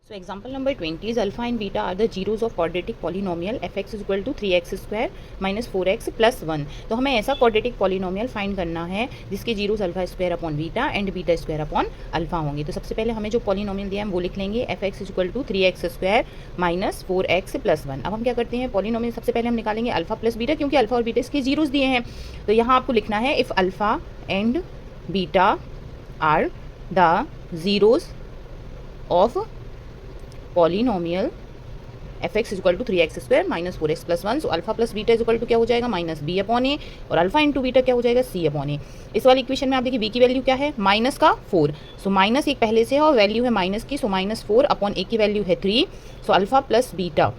So example number 20 is alpha and beta are the zeros of quadratic polynomial fx is equal to 3x square minus 4x plus 1। तो हमें ऐसा quadratic polynomial find करना है जिसके zeros alpha square upon beta and beta square upon alpha होंगे। तो सबसे पहले हमें जो पॉलिनोमियल दिया है वो लिख लेंगे fx is equal to 3x square minus 4x plus 1। अब हम क्या करते हैं, पॉलिनोमियल सबसे पहले हम निकालेंगे अल्फा प्लस बीटा, क्योंकि अल्फा और बीटा इसके जीरोस दिए हैं। तो यहाँ आपको लिखना है if alpha and beta are the zeros of polynomial fx is equal to 3x square minus 4x plus 1। So alpha plus beta is equal to क्या हो जाएगा, माइनस बी अपॉन ए, और अल्फा इंटू बीटा क्या हो जाएगा, सी upon ए। इस वाली equation में आप देखिए बी की वैल्यू क्या है, माइनस का 4। सो माइनस एक पहले से है और वैल्यू है माइनस की, सो माइनस 4 अपॉन ए की वैल्यू है 3। So alpha plus beta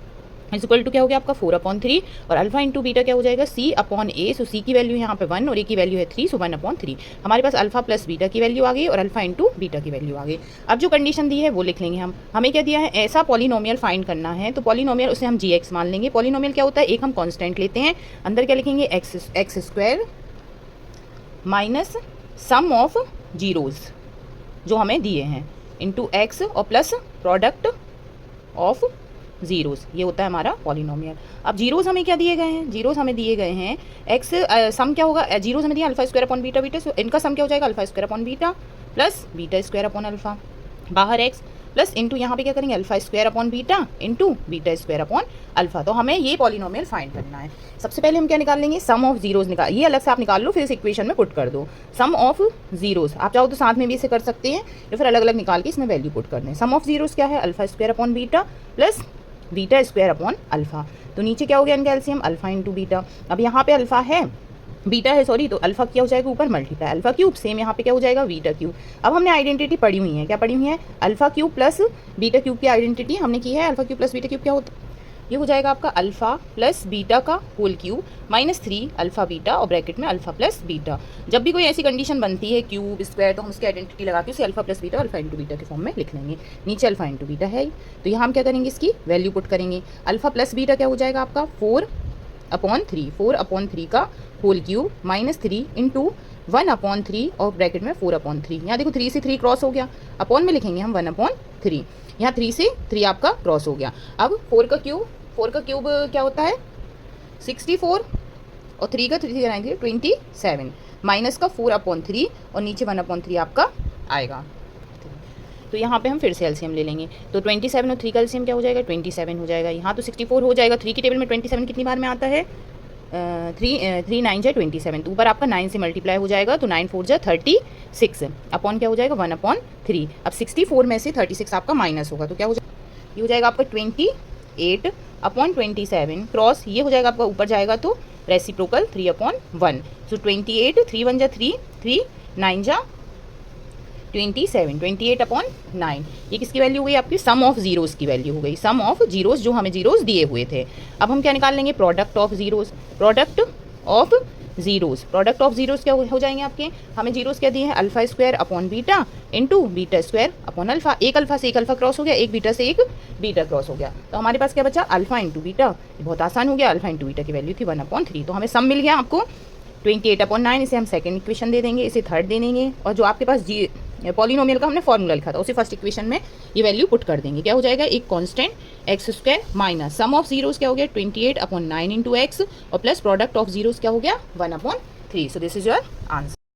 is equal to क्या हो गया आपका 4 अपॉन 3, और अल्फा इंटू बीटा क्या हो जाएगा, सी अपॉन ए। सो सी की वैल्यू यहाँ पे 1 और ए की वैल्यू है 3, सो 1 अपॉन 3। हमारे पास अल्फा प्लस बीटा की वैल्यू आ गई और अल्फा इंटू बीटा की वैल्यू आ गई। अब जो कंडीशन दी है वो लिख लेंगे हम। हमें क्या दिया है, ऐसा पॉलिनोमियल फाइंड करना है। तो पॉलिनोमियल उसे हम जी मान लेंगे। पॉलिनोमियल क्या होता है, एक हम कॉन्स्टेंट लेते हैं, अंदर क्या लिखेंगे x square minus sum of zeros जो हमें दिए हैं इंटू एक्स और प्लस प्रोडक्ट ऑफ जीरोस। ये होता है हमारा पॉलिनोमियल। अब जीरोस हमें क्या दिए गए हैं, जीरोस हमें दिए गए हैं एक्स सम क्या होगा, जीरोस हमें दिया alpha square upon beta beta. So इनका सम क्या हो जाएगा, alpha square upon beta plus beta square upon alpha, बाहर एक्स प्लस इंटू यहाँ पे क्या करेंगे alpha square upon beta into beta square upon alpha. तो हमें ये पॉलिनोमियल फाइंड करना है। सबसे पहले हम क्या निकाल लेंगे, सम ऑफ जीरोस निकाल, ये अलग से आप निकाल लो, फिर इस इक्वेशन में पुट कर दो। सम ऑफ जीरोस आप चाहो तो साथ में भी इसे कर सकते हैं या फिर अलग अलग निकाल के इसमें वैल्यू पुट कर दें। सम ऑफ जीरोस क्या है, alpha square upon beta plus beta square upon alpha. तो नीचे क्या हो गया इनका एलसीएम, अल्फा इंटू बीटा। अब यहाँ पे अल्फा है, बीटा है सॉरी, तो अल्फा क्या हो जाएगा ऊपर मल्टीप्लाई अल्फा क्यूब, सेम यहाँ पे क्या हो जाएगा बीटा क्यूब। अब हमने आइडेंटिटी पढ़ी हुई है, क्या पढ़ी हुई है, alpha cube plus beta cube की आइडेंटिटी हमने की है। Alpha cube plus beta cube क्या होता है, ये हो जाएगा आपका अल्फा प्लस बीटा का whole cube minus 3 alpha beta और ब्रैकेट में अल्फा प्लस बीटा। जब भी कोई ऐसी कंडीशन बनती है क्यूब स्क्वायर, तो हम उसकी आइडेंटिटी लगा के उसे alpha plus beta alpha into beta के फॉर्म में लिख लेंगे। नीचे अल्फा इंटू बीटा है, तो यहाँ हम क्या करेंगे, इसकी वैल्यू पुट करेंगे। अल्फा प्लस बीटा क्या हो जाएगा आपका 4 अपॉन 3 का whole cube minus 3 into 1 upon 3 और ब्रैकेट में 4 अपॉन 3। यहाँ देखो 3 से 3 क्रॉस हो गया, अपॉन में लिखेंगे हम 1 अपॉन 3। यहाँ 3 से 3 आपका क्रॉस हो गया। अब 4 का क्यूब क्या होता है 64 और 3 का 3 कराएंगे 27 माइनस का 4 अपॉन 3 और नीचे 1 अपॉन 3 आपका आएगा। तो यहाँ पे हम फिर से एलसीएम ले लेंगे। तो 27 और 3 का एलसीएम क्या हो जाएगा, 27 हो जाएगा। यहाँ तो 64 हो जाएगा, 3 की टेबल में 27 कितनी बार में आता है, 3 9 जा 27, तो ऊपर आपका 9 से मल्टीप्लाई हो जाएगा, तो 9 4 जा 36 अपॉन क्या हो जाएगा 1 अपॉन 3। अब 64 में से 36 आपका माइनस होगा, तो क्या हो जाएगा, ये हो जाएगा आपका 28 अपॉन 27 क्रॉस, ये हो जाएगा आपका ऊपर जाएगा तो रेसिप्रोकल 3 अपॉन 1। सो 28 3 1 जा 3 3 9 जा 27 28 अपॉन 9। ये किसकी वैल्यू हो गई आपकी, सम ऑफ जीरोस की वैल्यू हो गई, सम ऑफ जीरोस जो हमें जीरोस दिए हुए थे। अब हम क्या निकाल लेंगे, product of zeros. Product of zeros क्या हो जाएंगे आपके, हमें जीरोस क्या दिए हैं, alpha square upon beta into beta square upon alpha. एक अल्फा से एक अल्फा क्रॉस हो गया, एक बीटा से एक बीटा क्रॉस हो गया, तो हमारे पास क्या बचा, अल्फा इंटू बीटा। बहुत आसान हो गया, अल्फा इंटू बीटा की वैल्यू थी 1 अपॉन 3, तो हमें सम मिल गया आपको 28 अपॉन 9। इसे हम सेकंड इक्वेशन दे देंगे, इसे थर्ड दे देंगे, और जो आपके पास पॉलिनोमियल का हमने फॉर्मूला लिखा था उसे फर्स्ट इक्वेशन में ये वैल्यू पुट कर देंगे। क्या हो जाएगा, एक constant x square minus sum of zeros क्या हो गया 28 अपॉन 9 इंटू एक्स और प्लस प्रोडक्ट ऑफ जीरोस क्या हो गया 1 upon 3। So this is your answer.